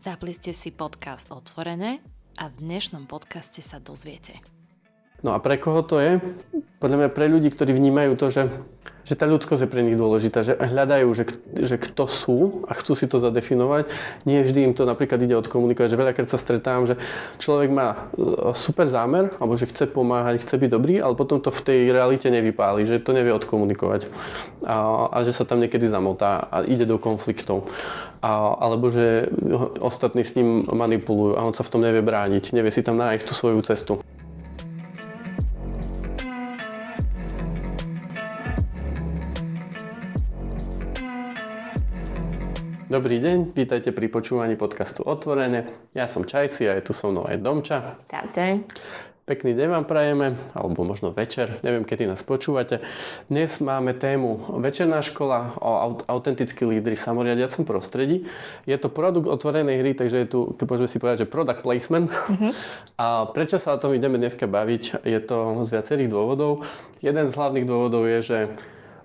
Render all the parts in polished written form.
Zapli ste si podcast Otvorené a v dnešnom podcaste sa dozviete. No a pre koho to je? Podľa mňa pre ľudí, ktorí vnímajú to, že tá ľudskosť je pre nich dôležitá, že hľadajú, že kto sú a chcú si to zadefinovať. Nie vždy im to napríklad ide odkomunikovať, že veľakrát sa stretávam, že človek má super zámer, alebo že chce pomáhať, chce byť dobrý, ale potom to v tej realite nevypáli, že to nevie odkomunikovať a že sa tam niekedy zamotá a ide do konfliktov. Alebo že ostatní s ním manipulujú a on sa v tom nevie brániť, nevie si tam nájsť tú svoju cestu. Dobrý deň, vítajte pri počúvaní podcastu Otvorené. Ja som Čajsi a je tu so mnou aj Domča. Čaute. Pekný deň vám prajeme, alebo možno večer, neviem, kedy nás počúvate. Dnes máme tému Večerná škola o autentickí lídri v samoriadiacom prostredí. Je to produkt otvorenej hry, takže je tu, môžeme si povedať, že product placement. A prečo sa o tom ideme dneska baviť? Je to z viacerých dôvodov. Jeden z hlavných dôvodov je, že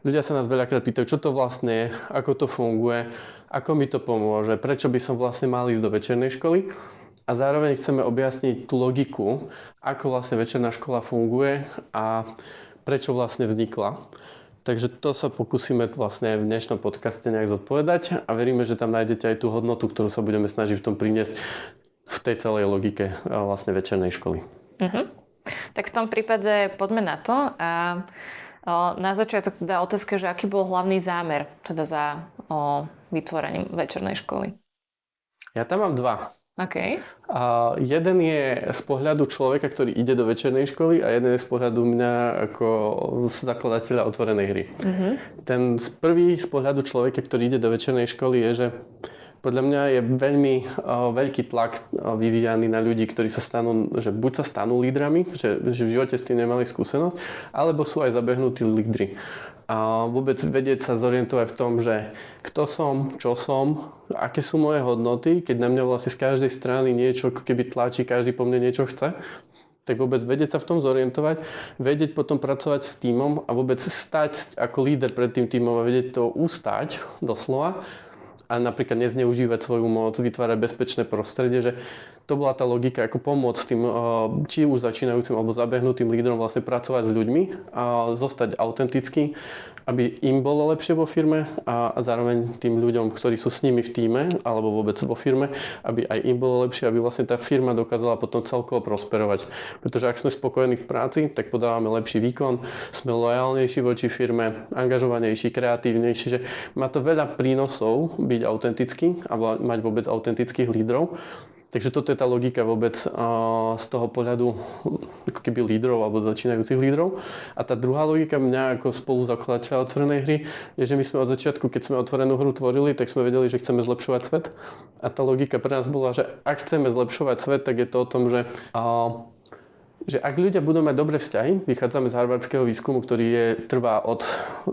ľudia sa nás veľakrát pýtajú, čo to vlastne je, ako to funguje, ako mi to pomôže, prečo by som vlastne mal ísť do večernej školy. A zároveň chceme objasniť tú logiku, ako vlastne večerná škola funguje a prečo vlastne vznikla. Takže to sa pokúsime vlastne v dnešnom podcaste nejak zodpovedať a veríme, že tam nájdete aj tú hodnotu, ktorú sa budeme snažiť v tom priniesť v tej celej logike vlastne večernej školy. Tak v tom prípade poďme na to a na začiatok teda otázka, že aký bol hlavný zámer teda za vytvorením večernej školy? Ja tam mám dva. OK. Jeden je z pohľadu človeka, ktorý ide do večernej školy a jeden je z pohľadu mňa ako zakladateľa otvorenej hry. Ten prvý z pohľadu človeka, ktorý ide do večernej školy je, že podľa mňa je veľmi veľký tlak vyvíjaný na ľudí, ktorí sa stanú, že buď sa stanú lídrami, že v živote s tým nemali skúsenosť, alebo sú aj zabehnutí lídri. A vôbec vedieť sa zorientovať v tom, že kto som, čo som, aké sú moje hodnoty, keď na mňa vlastne z každej strany niečo keby tlačí, každý po mne niečo chce, tak vôbec vedieť sa v tom zorientovať, vedieť potom pracovať s tímom a vôbec stať ako líder pred tým tímom a vedieť to ustáť doslova a napríklad nezneužívať svoju moc, vytvárať bezpečné prostredie, že to bola tá logika, ako pomôcť tým, či už začínajúcim alebo zabehnutým lídrom vlastne pracovať s ľuďmi a zostať autentický, aby im bolo lepšie vo firme a zároveň tým ľuďom, ktorí sú s nimi v tíme alebo vôbec vo firme, aby aj im bolo lepšie, aby vlastne tá firma dokázala potom celkovo prosperovať. Pretože ak sme spokojní v práci, tak podávame lepší výkon, sme lojálnejší voči firme, angažovanejší, kreatívnejší, že má to veľa prínosov byť autentický a mať vôbec autentických lídrov. Takže toto je tá logika vôbec z toho pohľadu ako keby lídrov alebo začínajúcich lídrov. A tá druhá logika mňa ako spoluzakladateľa otvorenej hry je, že my sme od začiatku, keď sme otvorenú hru tvorili, tak sme vedeli, že chceme zlepšovať svet. A tá logika pre nás bola, že ak chceme zlepšovať svet, tak je to o tom, že ak ľudia budú mať dobré vzťahy, vychádzame z harvardského výskumu, ktorý trvá od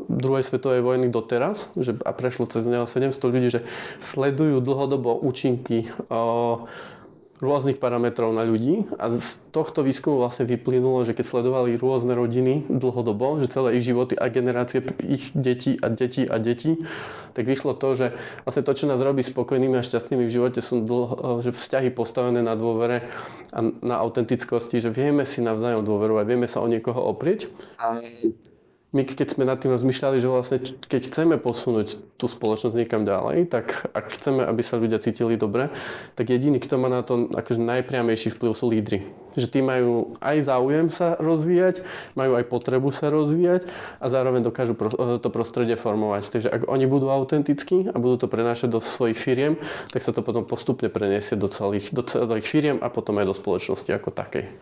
druhej svetovej vojny doteraz, a prešlo cez neho 700 ľudí, že sledujú dlhodobo účinky rôznych parametrov na ľudí a z tohto výskumu vlastne vyplynulo, že keď sledovali rôzne rodiny dlhodobo, že celé ich životy a generácie ich detí a detí a detí, tak vyšlo to, že vlastne to, čo nás robí spokojnými a šťastnými v živote, sú že vzťahy postavené na dôvere a na autentickosti, že vieme si navzájom dôverovať, vieme sa o niekoho oprieť. A my keď sme nad tým rozmýšľali, že vlastne keď chceme posunúť tú spoločnosť niekam ďalej, tak ak chceme, aby sa ľudia cítili dobre, tak jediný, kto má na to akože najpriamejší vplyv, sú lídri. Že tí majú aj záujem sa rozvíjať, majú aj potrebu sa rozvíjať a zároveň dokážu to prostredie formovať. Takže ak oni budú autentickí a budú to prenášať do svojich firiem, tak sa to potom postupne preniesie do celých firiem a potom aj do spoločnosti ako takej.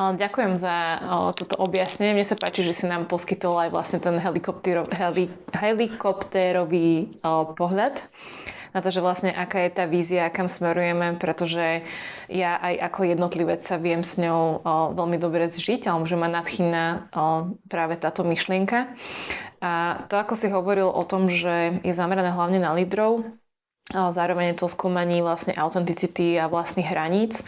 Ďakujem za toto objasnenie. Mne sa páči, že si nám poskytol aj vlastne ten helikoptérový pohľad na to, že vlastne aká je tá vízia, kam smerujeme, pretože ja aj ako jednotlivec sa viem s ňou veľmi dobre zžiť, alebo že ma nadchýna práve táto myšlienka. A to, ako si hovoril o tom, že je zamerané hlavne na lídrov, zároveň je to skúmaní vlastne autenticity a vlastných hraníc,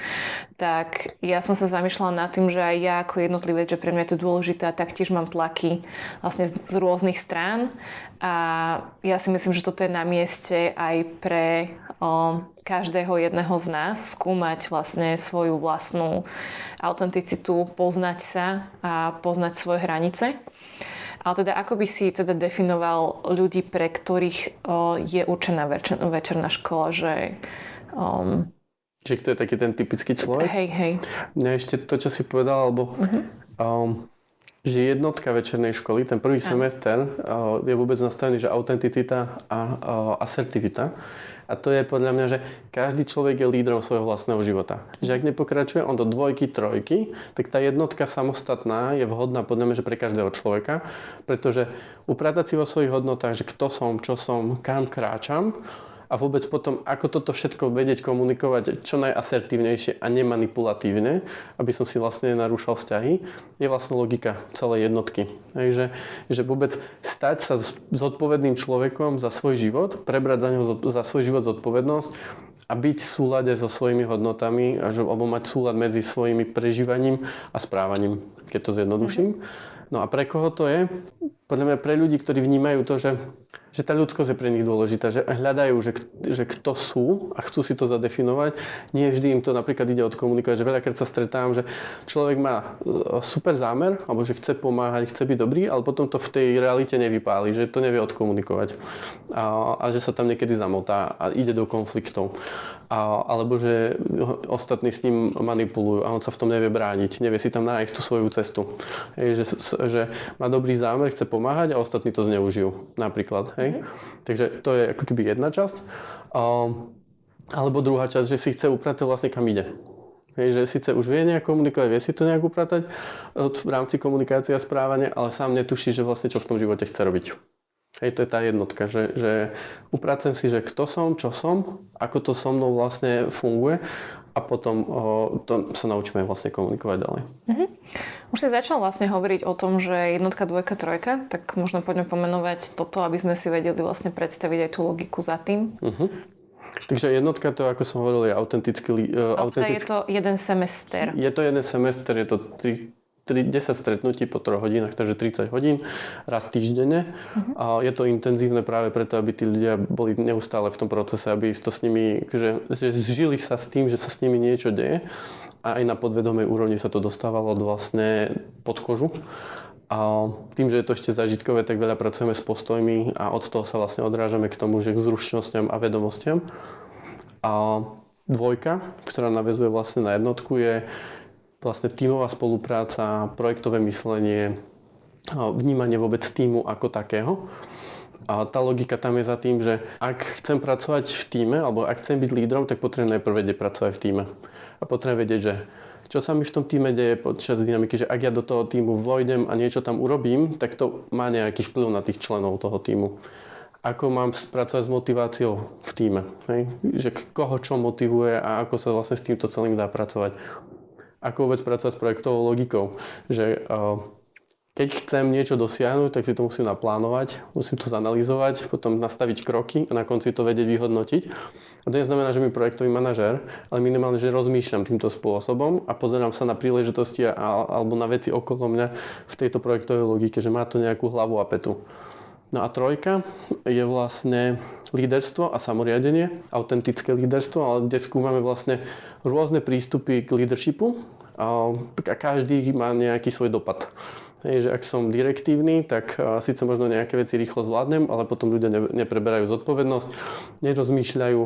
tak ja som sa zamýšľala nad tým, že aj ja ako jednotlivec, že pre mňa je to dôležité a taktiež mám tlaky vlastne z rôznych strán a ja si myslím, že toto je na mieste aj pre každého jedného z nás skúmať vlastne svoju vlastnú autenticitu, poznať sa a poznať svoje hranice. Ale teda ako by si teda definoval ľudí, pre ktorých je určená večerná škola, že... Že kto je taký ten typický človek? Hej. Mňa ešte to, čo si povedal, alebo že jednotka večernej školy, ten prvý semester je vôbec nastavený, že autenticita a asertivita. A to je podľa mňa, že každý človek je lídrom svojho vlastného života. Že ak nepokračuje on do 2, 3, tak tá jednotka samostatná je vhodná podľa mňa, že pre každého človeka, pretože upratať si vo svojich hodnotách, že kto som, čo som, kam kráčam, a vôbec potom, ako toto všetko vedieť komunikovať čo najasertívnejšie a nemanipulatívne, aby som si vlastne nenarúšal vzťahy, je vlastne logika celej jednotky. Takže že vôbec stať sa zodpovedným človekom za svoj život, prebrať za svoj život zodpovednosť a byť v súlade so svojimi hodnotami, alebo mať súlad medzi svojimi prežívaním a správaním, keď to zjednoduším. No a pre koho to je? Podľa mňa pre ľudí, ktorí vnímajú to, že tá ľudskosť je pre nich dôležitá, že hľadajú, že kto sú a chcú si to zadefinovať. Nie vždy im to napríklad ide odkomunikovať, že veľakrát sa stretávam, že človek má super zámer, alebo že chce pomáhať, chce byť dobrý, ale potom to v tej realite nevypáli, že to nevie odkomunikovať. A že sa tam niekedy zamotá a ide do konfliktov. Alebo že ostatní s ním manipulujú a on sa v tom nevie brániť, nevie si tam nájsť tú svoju cestu. Že má dobrý zámer, chce pomáhať a ostatní to zneužijú napríklad. Takže to je ako keby jedna časť. Alebo druhá časť, že si chce upratať vlastne kam ide. Že síce už vie nejak komunikovať, vie si to nejak upratať v rámci komunikácie a správania, ale sám netuší, že vlastne čo v tom živote chce robiť. To je tá jednotka, že upracujem si, že kto som, čo som, ako to so mnou vlastne funguje a potom to sa naučíme vlastne komunikovať ďalej. Už si začal vlastne hovoriť o tom, že jednotka, dvojka, trojka, tak možno poďme pomenovať toto, aby sme si vedeli vlastne predstaviť aj tú logiku za tým. Takže jednotka, to ako som hovoril, je autentický. Je to jeden semester. Je to jeden semester, je to 10 stretnutí po 3 hodinách, takže 30 hodín raz týždenne. A je to intenzívne práve preto, aby tí ľudia boli neustále v tom procese, aby to s nimi, že zžili sa s tým, že sa s nimi niečo deje. A aj na podvedomej úrovni sa to dostávalo vlastne pod kožu. A tým, že je to ešte zážitkové, tak veľa pracujeme s postojmi a od toho sa vlastne odrážame k tomu, že k zručnostiam a vedomostiam. A dvojka, ktorá naväzuje vlastne na jednotku, je vlastne tímová spolupráca, projektové myslenie, vnímanie vôbec tímu ako takého. A tá logika tam je za tým, že ak chcem pracovať v tíme, alebo ak chcem byť lídrom, tak potrebujem najprv vedieť pracovať v tíme. A potrebujem vedieť, že čo sa mi v tom tíme deje počas dynamiky, že ak ja do toho tímu vojdem a niečo tam urobím, tak to má nejaký vplyv na tých členov toho tímu. Ako mám spracovať s motiváciou v tíme. Že koho čo motivuje a ako sa vlastne s týmto celým dá pracovať. Ako vôbec pracovať s projektovou logikou. Že keď chcem niečo dosiahnuť, tak si to musím naplánovať, musím to zanalyzovať, potom nastaviť kroky a na konci to vedieť vyhodnotiť. A to neznamená, že mi projektový manažér, ale minimálne, že rozmýšľam týmto spôsobom a pozerám sa na príležitosti alebo na veci okolo mňa v tejto projektovej logike, že má to nejakú hlavu a petu. No a trojka je vlastne líderstvo a samoriadenie, autentické líderstvo, ale kde skúmame vlastne rôzne prístupy k leadershipu a každý má nejaký svoj dopad. Že ak som direktívny, tak síce možno nejaké veci rýchlo zvládnem, ale potom ľudia nepreberajú zodpovednosť, nerozmýšľajú,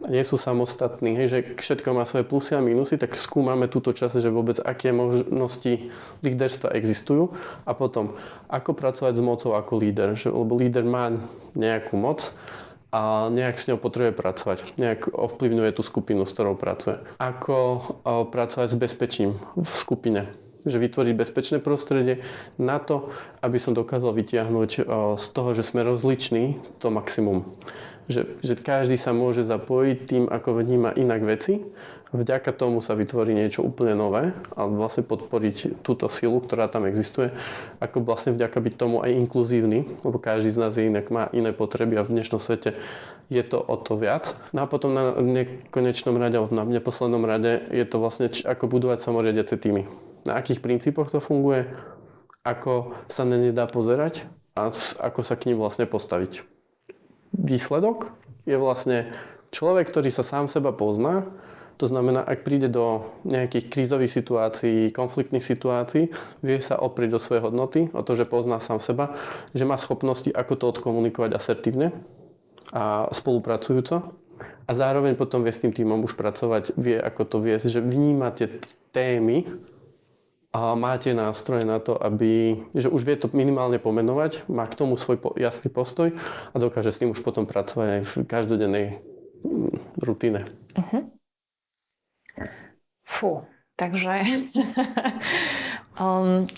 nie sú samostatní, že všetko má svoje plusy a minusy, tak skúmame túto časť, že vôbec aké možnosti líderstva existujú a potom ako pracovať s mocou ako líder, lebo líder má nejakú moc a nejak s ňou potrebuje pracovať, nejak ovplyvňuje tú skupinu, s ktorou pracuje. Ako pracovať s bezpečím v skupine. Že vytvoriť bezpečné prostredie na to, aby som dokázal vytiahnuť z toho, že sme rozliční, to maximum. že každý sa môže zapojiť tým, ako vníma inak veci. Vďaka tomu sa vytvorí niečo úplne nové a vlastne podporiť túto silu, ktorá tam existuje, ako vlastne vďaka byť tomu aj inkluzívny, lebo každý z nás inak má iné potreby a v dnešnom svete je to o to viac. No a potom na nekonečnom rade, alebo na neposlednom rade je to vlastne ako budovať samoriadiace týmy. Na akých princípoch to funguje, ako sa na ne dá pozerať a ako sa k nim vlastne postaviť. Výsledok je vlastne človek, ktorý sa sám seba pozná. To znamená, ak príde do nejakých krízových situácií, konfliktných situácií, vie sa oprieť o svoje hodnoty, o to, že pozná sám seba, že má schopnosti, ako to odkomunikovať asertívne a spolupracujúco. A zároveň potom vie s tým týmom už pracovať, vie, ako to viesť, že vníma tie témy a máte nástroje na to, že už vie to minimálne pomenovať, má k tomu svoj jasný postoj a dokáže s tým už potom pracovať aj v každodennej rutine. Uh-huh. Fú, takže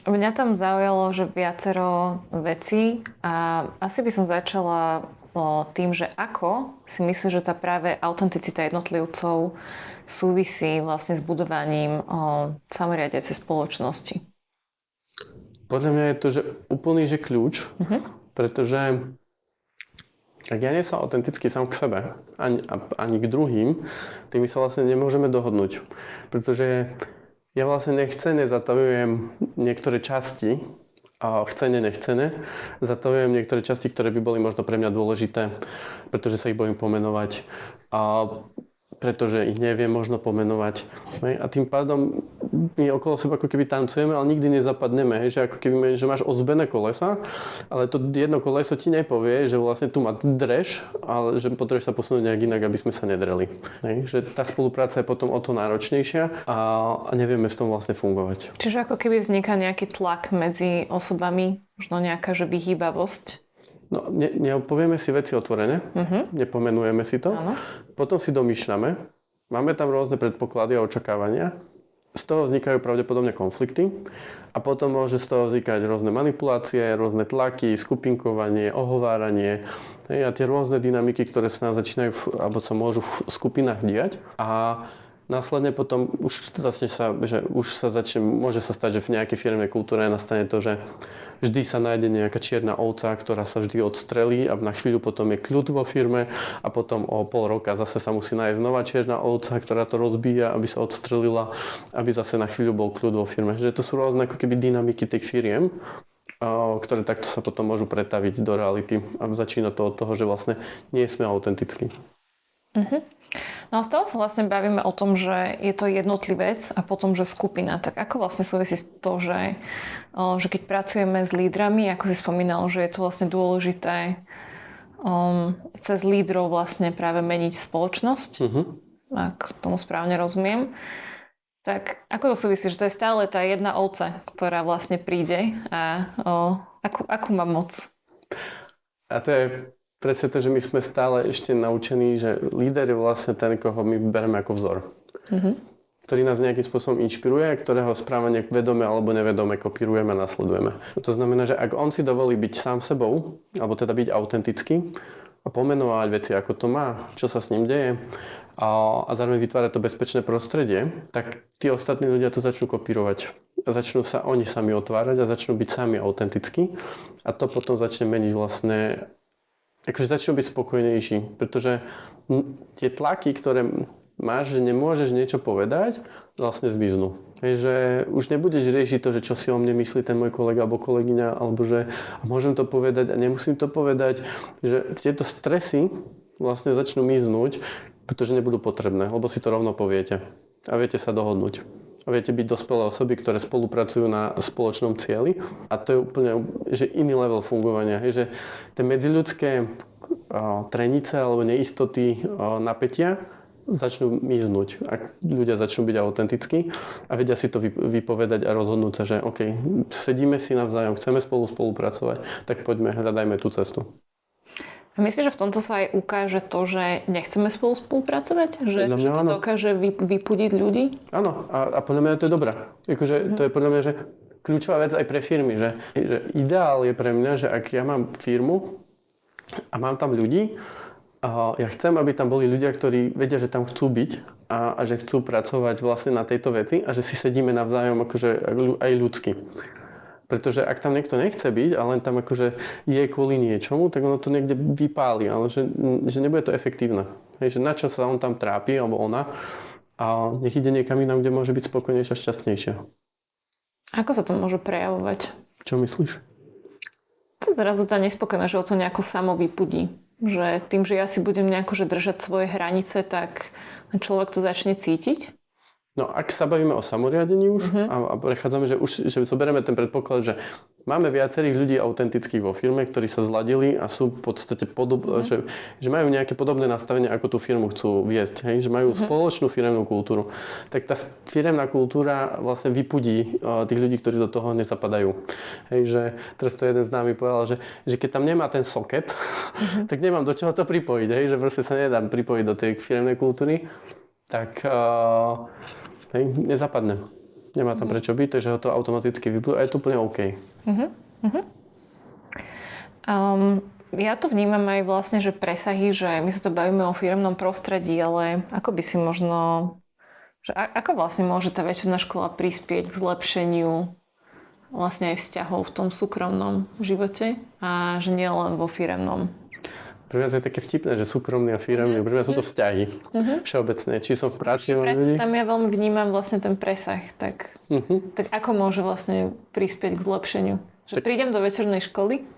mňa tam zaujalo, že viacero vecí a asi by som začala tým, že ako si myslíš, že tá práve autenticita jednotlivcov súvisí vlastne s budovaním samoriadiacej spoločnosti. Podľa mňa je to, že úplný že kľúč, pretože ak ja nie som autentický sám k sebe, ani k druhým, tým my sa vlastne nemôžeme dohodnúť. Pretože ja vlastne nechcene zatavujem niektoré časti, a chcene, nechcene, zatavujem niektoré časti, ktoré by boli možno pre mňa dôležité, pretože sa ich bojím pomenovať. A pretože ich neviem možno pomenovať. A tým pádom my okolo seba ako keby tancujeme, ale nikdy nezapadneme. Že ako keby že máš ozbené kolesa, ale to jedno koleso ti nepovie, že vlastne tu má dreš, ale že potrebuješ sa posunúť nejak inak, aby sme sa nedreli. Že tá spolupráca je potom o to náročnejšia a nevieme v tom vlastne fungovať. Čiže ako keby vzniká nejaký tlak medzi osobami, možno nejaká že vyhýbavosť. No, nepovieme si veci otvorene, nepomenujeme si to, potom si domýšľame, máme tam rôzne predpoklady a očakávania, z toho vznikajú pravdepodobne konflikty a potom môže z toho vznikať rôzne manipulácie, rôzne tlaky, skupinkovanie, ohováranie a tie rôzne dynamiky, ktoré sa nás začínajú alebo sa môžu v skupinách diať a následne potom môže sa stať, že v nejakej firmnej kultúre nastane to, že vždy sa nájde nejaká čierna ovca, ktorá sa vždy odstrelí a na chvíľu potom je kľud vo firme a potom o pol roka zase sa musí nájsť nová čierna ovca, ktorá to rozbíja, aby sa odstrelila, aby zase na chvíľu bol kľud vo firme. Že to sú rôzne ako keby dynamiky tých firiem, ktoré takto sa potom môžu pretaviť do reality a začína to od toho, že vlastne nie sme autentickí. No a stále sa vlastne bavíme o tom, že je to jednotlivec a potom, že skupina. Tak ako vlastne súvisí to, že keď pracujeme s lídrami, ako si spomínal, že je to vlastne dôležité cez lídrov vlastne práve meniť spoločnosť, ak tomu správne rozumiem. Tak ako to súvisí, že to je stále tá jedna ovca, ktorá vlastne príde a akú má moc? A to je presne to, že my sme stále ešte naučení, že líder je vlastne ten, koho my bereme ako vzor. Ktorý nás nejakým spôsobom inšpiruje, ktorého správanie vedome alebo nevedome kopírujeme a nasledujeme. To znamená, že ak on si dovolí byť sám sebou, alebo teda byť autentický a pomenovať veci, ako to má, čo sa s ním deje a zároveň vytvárať to bezpečné prostredie, tak tí ostatní ľudia to začnú kopírovať. A začnú sa oni sami otvárať a začnú byť sami autentickí a to potom začne meniť vlastne akože začnú byť spokojnejší, pretože tie tlaky, ktoré máš, že nemôžeš niečo povedať, vlastne zmiznú. Že už nebudeš riešiť to, že čo si o mne myslí ten môj kolega alebo kolegyňa, alebo že môžem to povedať a nemusím to povedať, že tieto stresy vlastne začnú miznúť, pretože nebudú potrebné, lebo si to rovno poviete a viete sa dohodnúť. A viete byť dospelé osoby, ktoré spolupracujú na spoločnom cieli. A to je úplne že iný level fungovania. Že tie medziľudské trenice alebo neistoty, napätia začnú miznúť. Ak ľudia začnú byť autentickí a vedia si to vypovedať a rozhodnúť sa, že OK, sedíme si navzájom, chceme spolupracovať, tak poďme, hľadajme tú cestu. A myslíš, že v tomto sa aj ukáže to, že nechceme spolupracovať? Že to dokáže vypudiť ľudí? Áno, a podľa mňa to je dobré. To je podľa mňa, že kľúčová vec aj pre firmy, že ideál je pre mňa, že ak ja mám firmu a mám tam ľudí ja chcem, aby tam boli ľudia, ktorí vedia, že tam chcú byť a že chcú pracovať vlastne na tejto veci a že si sedíme navzájom akože aj ľudsky. Pretože ak tam niekto nechce byť a len tam akože je kvôli niečomu, tak ono to niekde vypáli, ale že nebude to efektívne. Hej, že na čo sa on tam trápi, alebo ona, a nech ide niekam inám, kde môže byť spokojnejšia a šťastnejšia. Ako sa to môže prejavovať? Čo myslíš? To zrazu tá nespokojnosť, že o to nejako samo vypudí. Že tým, že ja si budem nejako že držať svoje hranice, tak človek to začne cítiť. No ak sa bavíme o samoriadení už a prechádzame, že zoberieme ten predpoklad, že máme viacerých ľudí autentických vo firme, ktorí sa zladili a sú v podstate že majú nejaké podobné nastavenie, ako tú firmu chcú viesť, hej? Že majú spoločnú firemnú kultúru. Tak tá firemná kultúra vlastne vypudí tých ľudí, ktorí do toho nezapadajú. Hej, že teraz to jeden z nami povedal, že keď tam nemá ten socket, tak nemám do čoho to pripojiť, hej? Že proste sa nedám pripojiť do tej firemnej kultúry, tak nezapadne. Nemá tam prečo byť, takže ho to automaticky vypúšťa a je to úplne OK. Ja to vnímam aj vlastne, že presahy, že my sa to bavíme o firemnom prostredí, ale ako by si možno, že ako vlastne môže tá večerná škola prispieť k zlepšeniu vlastne aj vzťahov v tom súkromnom živote a že nie len vo firemnom? Pre mňa to je také vtipné, že súkromný a firemný. Pre mňa sú to vzťahy všeobecné. Či som v práci mám ľudí. Tam ja veľmi vnímam vlastne ten presah. Tak ako môže vlastne prispieť k zlepšeniu? Že prídem do večernej školy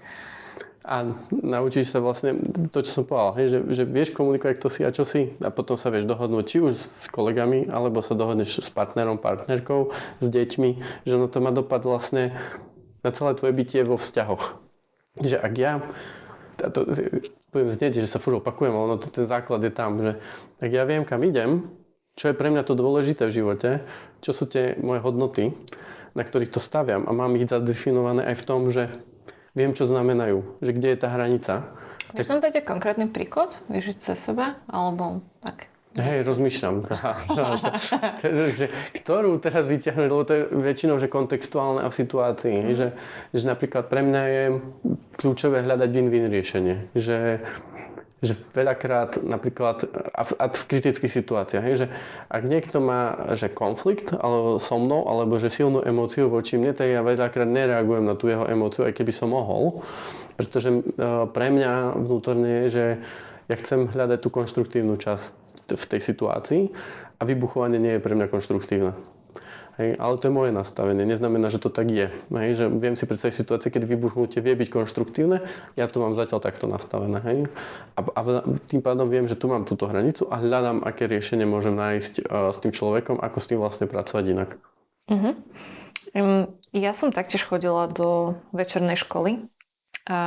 a naučíš sa vlastne to, čo som povedal. Hej, že vieš komunikovať, kto si a čo si a potom sa vieš dohodnúť či už s kolegami, alebo sa dohodneš s partnerom, partnerkou, s deťmi. Že ono to má dopad vlastne na celé tvoje bytie vo vzťahoch. Že ak ja poviem znieť, že sa furt opakujem, ale ten základ je tam, že ak ja viem, kam idem, čo je pre mňa to dôležité v živote, čo sú tie moje hodnoty, na ktorých to staviam a mám ich zadefinované aj v tom, že viem, čo znamenajú, že kde je tá hranica. Môžeš nám dať konkrétny príklad? Vieš cez seba? Alebo tak? Hej, rozmýšľam. Ktorú teraz vyťahnuť, lebo to je väčšinou že kontextuálne a v situácii. Že napríklad pre mňa je kľúčové hľadať win-win riešenie. Že veľakrát napríklad a v kritických situáciách, že ak niekto má že konflikt alebo so mnou, alebo že silnú emóciu voči mne, tak ja veľakrát nereagujem na tú jeho emóciu, aj keby som mohol. Pretože pre mňa vnútorne je, že ja chcem hľadať tú konštruktívnu časť v tej situácii a vybuchovanie nie je pre mňa konštruktívne. Hej, ale to je moje nastavenie, neznamená, že to tak je. Hej, že viem si predstaviť situácie, keď vybuchnutie vie byť konštruktívne, ja to mám zatiaľ takto nastavené. Hej? A tým pádom viem, že tu mám túto hranicu a hľadám, aké riešenie môžem nájsť s tým človekom, ako s tým vlastne pracovať inak. Ja som taktiež chodila do večernej školy a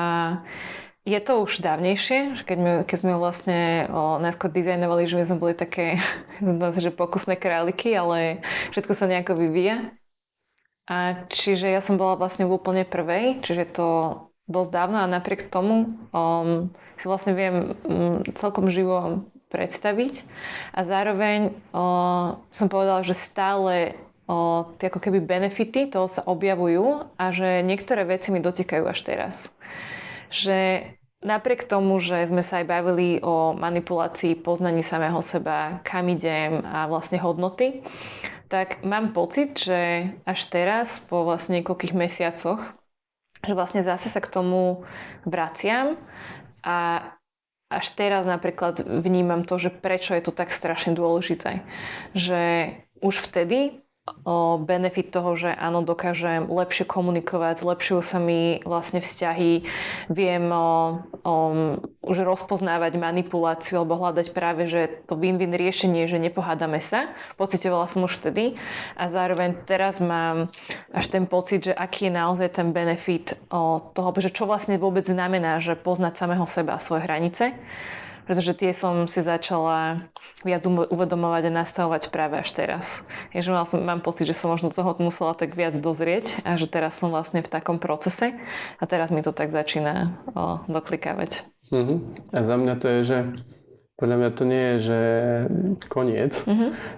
je to už dávnejšie, keď sme vlastne najskôr dizajnovali, že my sme boli také že pokusné králiky, ale všetko sa nejako vyvíja. A čiže ja som bola vlastne v úplne prvej, čiže to dosť dávno a napriek tomu si vlastne viem celkom živo predstaviť. A zároveň som povedala, že stále tie ako keby benefity toho sa objavujú a že niektoré veci mi dotýkajú až teraz. Že napriek tomu, že sme sa aj bavili o manipulácii, poznaní samého seba, kam idem a vlastne hodnoty, tak mám pocit, že až teraz, po vlastne niekoľkých mesiacoch, že vlastne zase sa k tomu vraciam a až teraz napríklad vnímam to, že prečo je to tak strašne dôležité. Že už vtedy benefit toho, že áno, dokážem lepšie komunikovať, zlepšujú sa mi vlastne vzťahy, viem už rozpoznávať manipuláciu alebo hľadať práve, že to win-win riešenie, že nepohádame sa, pocitovala som už vtedy a zároveň teraz mám až ten pocit, že aký je naozaj ten benefit toho, že čo vlastne vôbec znamená, že poznať samého seba a svoje hranice, pretože tie som si začala viac uvedomovať a nastavovať práve až teraz. Takže mám pocit, že som možno toho musela tak viac dozrieť a že teraz som vlastne v takom procese a teraz mi to tak začína doklikávať. A za mňa to je, že podľa mňa to nie je, že koniec,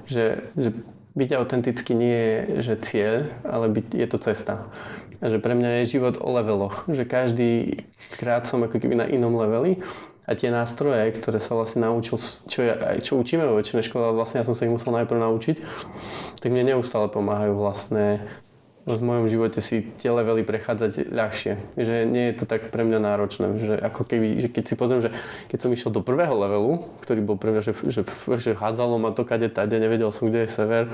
že byť autentický nie je, že cieľ, ale je to cesta. A že pre mňa je život o leveloch, že každý krát som ako keby na inom leveli A tie nástroje, ktoré sa vlastne naučil, čo učíme vo večernej škole, vlastne ja som sa ich musel najprv naučiť, tak mne neustále pomáhajú vlastne v mojom živote si tie levely prechádzať ľahšie. Že nie je to tak pre mňa náročné. Že ako keby, že keď si pozriem, že keď som išiel do prvého levelu, ktorý bol pre mňa, že hádzalo ma to kade tade, nevedel som, kde je sever,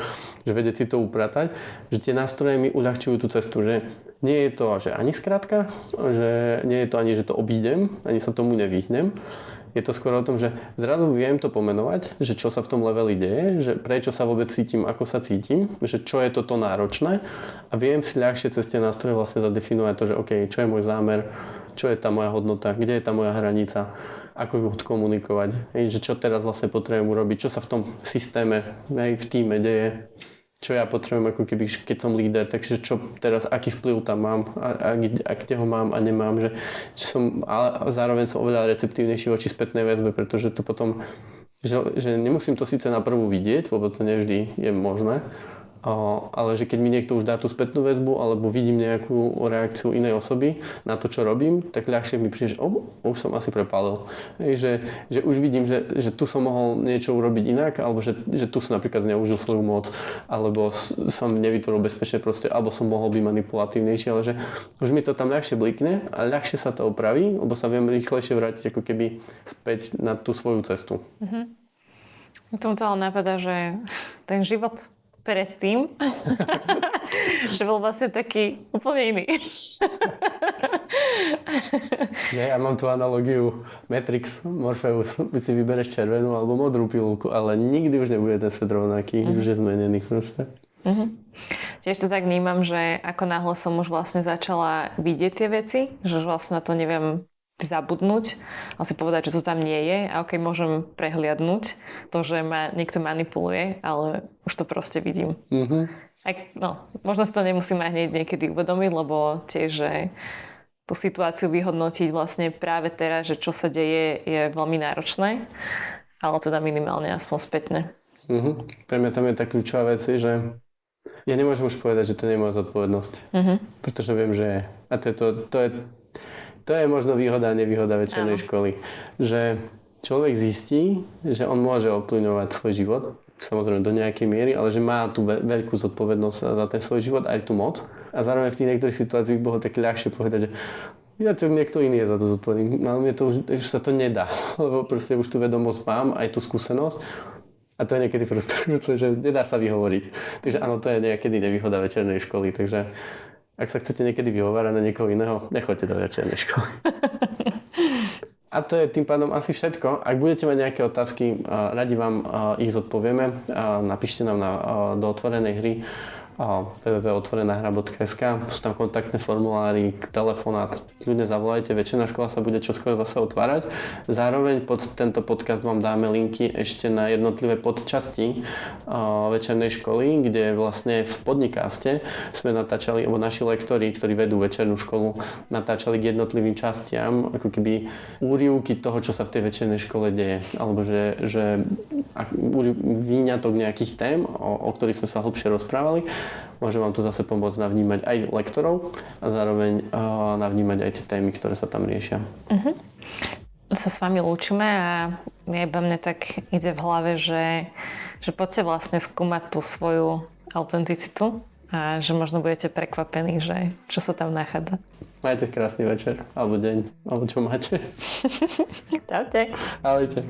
že vedieť si to upratať, že tie nástroje mi uľahčujú tú cestu. Že nie je to, že ani skrátka, že nie je to ani, že to obídem, ani sa tomu nevyhnem. Je to skôr o tom, že zrazu viem to pomenovať, že čo sa v tom leveli deje, že prečo sa vôbec cítim, ako sa cítim, že čo je toto náročné a viem si ľahšie cez tie nástroje vlastne zadefinovať to, že OK, čo je môj zámer, čo je tá moja hodnota, kde je tá moja hranica, ako ju komunikovať, že čo teraz vlastne potrebujem urobiť, čo sa v tom systéme, v tíme deje. Čo ja potrebujem, ako keby, keď som líder, takže čo teraz, aký vplyv tam mám a kde ho mám a nemám, že som, ale zároveň som oveľa receptívnejší voči spätnej väzbe, pretože to potom, že nemusím to síce na prvú vidieť, lebo to nevždy je možné, ale že keď mi niekto už dá tú spätnú väzbu alebo vidím nejakú reakciu inej osoby na to, čo robím, tak ľahšie mi príde, že už som asi prepálil. Že už vidím, že tu som mohol niečo urobiť inak, alebo že tu som napríklad zneužil svoju moc, alebo som nevytvoril bezpečné prostredie, alebo som mohol byť manipulatívnejší, ale že už mi to tam ľahšie blikne a ľahšie sa to opraví, lebo sa viem rýchlejšie vrátiť ako keby späť na tú svoju cestu. Tomu to ale napadá, že ten život predtým, že bol vlastne taký úplne iný. Ja mám tú analogiu Matrix, Morpheus, keď si vybereš červenú alebo modrú pilulku, ale nikdy už nebude ten svet rovnaký, už je zmenený proste. Tiež to tak vnímam, že ako náhle som už vlastne začala vidieť tie veci, že už vlastne na to neviem zabudnúť, ale si povedať, že to tam nie je a ok, môžem prehliadnúť to, že ma niekto manipuluje, ale už to proste vidím. Možno si to nemusím aj hneď niekedy uvedomiť, lebo tiež, že tú situáciu vyhodnotiť vlastne práve teraz, že čo sa deje, je veľmi náročné, ale teda minimálne aspoň spätne. Pre mňa tam je tá kľúčová vec, že ja nemôžem už povedať, že to nie je moja zodpovednosť, pretože viem, že je. A to je možno výhoda a nevýhoda večernej školy. Že človek zistí, že on môže ovplyvňovať svoj život, samozrejme do nejakej miery, ale že má tú veľkú zodpovednosť za ten svoj život, aj tú moc. A zároveň v tých niektorých situáciách by bolo tak ľahšie povedať, že niekto iný je za to zodpovedný. Ale mne to už sa to nedá, lebo proste už tú vedomosť mám, aj tú skúsenosť. A to je niekedy frustrujúce, že nedá sa vyhovoriť. Takže áno, to je niekedy nevýhoda večernej školy, takže ak sa chcete niekedy vyhovárať na niekoho iného, nechoďte do večernej školy. A to je tým pádom asi všetko. Ak budete mať nejaké otázky, radi vám ich zodpovieme. Napíšte nám do otvorenej hry www.otvorenahra.sk. Sú tam kontaktné formuláry, telefonát. Ľudia zavolajte, večerná škola sa bude čoskoro zase otvárať. Zároveň pod tento podcast vám dáme linky ešte na jednotlivé podčasti večernej školy, kde vlastne v podcaste sme natáčali, alebo naši lektori, ktorí vedú večernú školu, natáčali k jednotlivým častiam, ako keby úryvky toho, čo sa v tej večernej škole deje. Alebo že výňatok nejakých tém, o ktorých sme sa hlbšie rozprávali. Môže vám to zase pomôcť navnímať aj lektorov a zároveň navnímať aj tie témy, ktoré sa tam riešia. Sa s vami lúčime a mne tak ide v hlave, že poďte vlastne skúmať tú svoju autenticitu a že možno budete prekvapení, že čo sa tam nachádza. Majte krásny večer, alebo deň, alebo čo máte. Čaute. Ahojte.